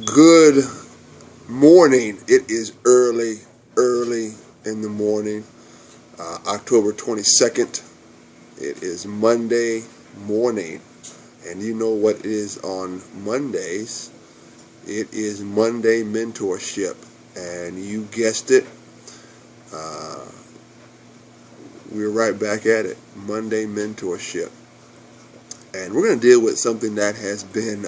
Good morning. It is early in the morning, October 22nd. It is Monday morning, and you know what it is on Mondays. It is Monday Mentorship, and you guessed it, we're right back at it, Monday Mentorship. And we're going to deal with something that has been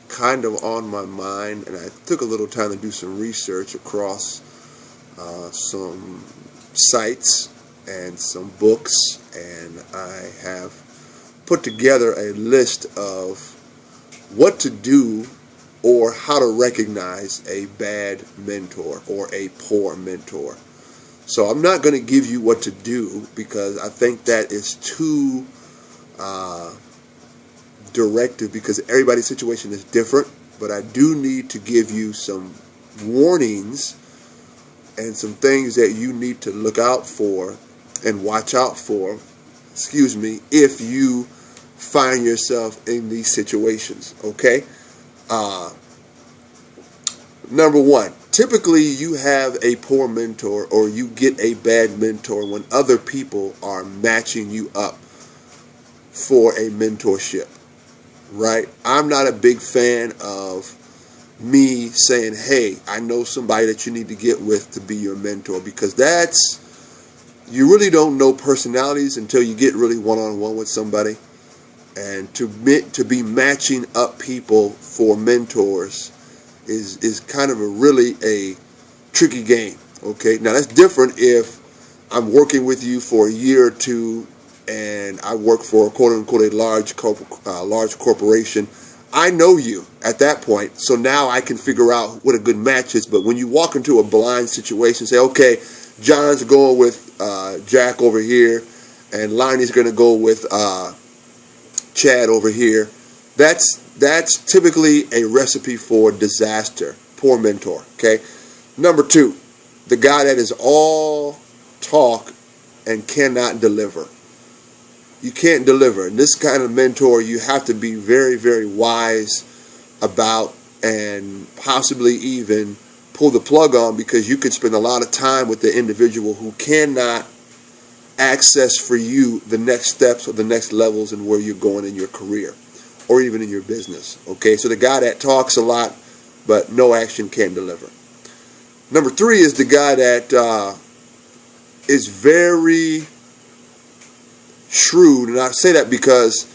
kind of on my mind, and I took a little time to do some research across some sites and some books, and I have put together a list of what to do or how to recognize a bad mentor or a poor mentor. So I'm not going to give you what to do because I think that is too directive, because everybody's situation is different, but I do need to give you some warnings and some things that you need to look out for and watch out for, if you find yourself in these situations, okay? Number one, typically you have a poor mentor or you get a bad mentor when other people are matching you up for a mentorship. Right? I'm not a big fan of me saying, hey, I know somebody that you need to get with to be your mentor, because you really don't know personalities until you get really one-on-one with somebody. And to be matching up people for mentors is kind of really a tricky game. Okay? Now that's different if I'm working with you for a year or two and I work for quote-unquote a large corporation. I know you at that point, so now I can figure out what a good match is. But when you walk into a blind situation, say, okay, John's going with Jack over here, and Lonnie's going to go with Chad over here, that's typically a recipe for disaster. Poor mentor, okay? Number two, the guy that is all talk and cannot deliver. You can't deliver. And this kind of mentor you have to be very, very wise about, and possibly even pull the plug on, because you could spend a lot of time with the individual who cannot access for you the next steps or the next levels and where you're going in your career or even in your business. Okay, so the guy that talks a lot but no action can't deliver. Number three is the guy that is very shrewd, and I say that because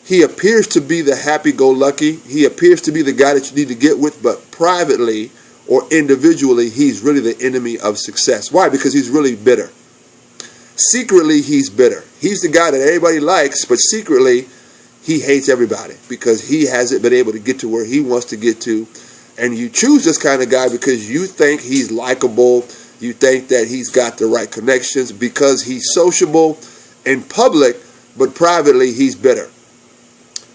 he appears to be the happy-go-lucky. He appears to be the guy that you need to get with, but privately or individually, he's really the enemy of success. Why? Because he's really bitter. Secretly, he's bitter. He's the guy that everybody likes, but secretly, he hates everybody because he hasn't been able to get to where he wants to get to. And you choose this kind of guy because you think he's likable. You think that he's got the right connections because he's sociable in public, but privately he's bitter.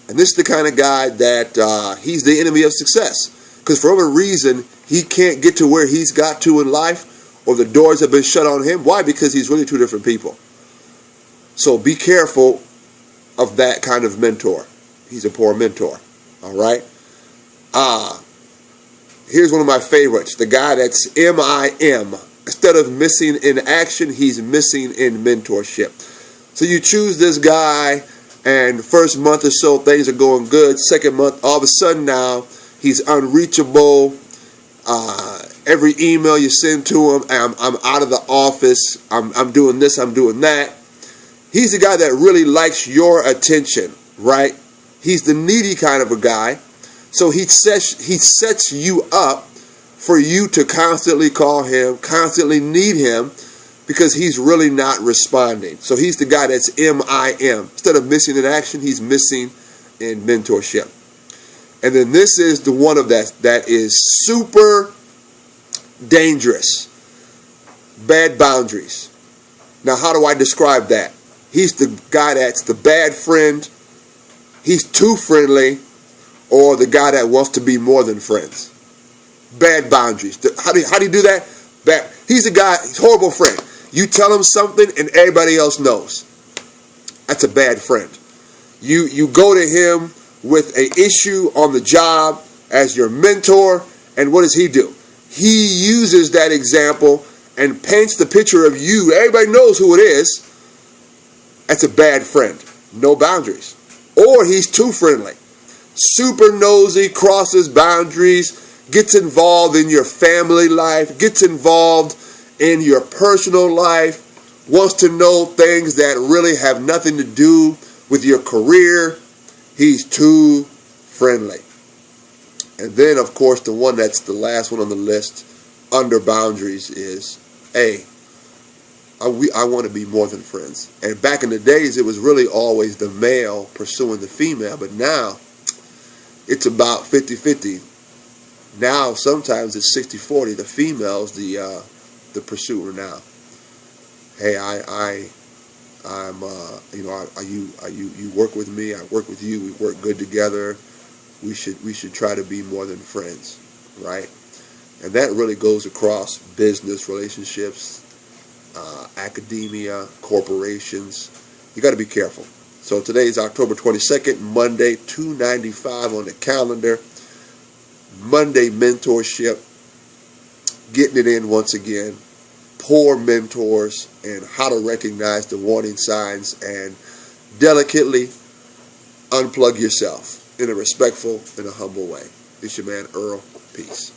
And this is the kind of guy that he's the enemy of success, because for whatever reason he can't get to where he's got to in life, or the doors have been shut on him. Why? Because he's really two different people. So be careful of that kind of mentor. He's a poor mentor. All right. Here's one of my favorites, the guy that's MIM. Instead of missing in action, he's missing in mentorship. So you choose this guy, and the first month or so things are going good. Second month, all of a sudden now he's unreachable. Every email you send to him, I'm out of the office. I'm doing this. I'm doing that. He's the guy that really likes your attention, right? He's the needy kind of a guy. So he sets you up for you to constantly call him, constantly need him, because he's really not responding. So he's the guy that's MIM. Instead of missing in action, he's missing in mentorship. And then this is the one of that is super dangerous. Bad boundaries. Now, how do I describe that? He's the guy that's the bad friend. He's too friendly, or the guy that wants to be more than friends. Bad boundaries. How do you do that? He's a guy, he's a horrible friend. You tell him something and everybody else knows. That's a bad friend. You go to him with an issue on the job as your mentor. And what does he do? He uses that example and paints the picture of you. Everybody knows who it is. That's a bad friend. No boundaries. Or he's too friendly. Super nosy, crosses boundaries, gets involved in your family life, gets involved in your personal life, wants to know things that really have nothing to do with your career. He's too friendly. And then, of course, the one that's the last one on the list under boundaries is, hey, I want to be more than friends. And back in the days, it was really always the male pursuing the female. But now, it's about 50-50. Now, sometimes it's 60-40. The female's the pursuer now. Hey, you work with me, I work with you, we work good together. We should try to be more than friends, right? And that really goes across business relationships, academia, corporations. You got to be careful. So today is October 22nd, Monday, 295 on the calendar. Monday mentorship, getting it in once again. Poor mentors and how to recognize the warning signs and delicately unplug yourself in a respectful and a humble way. It's your man Earl. Peace.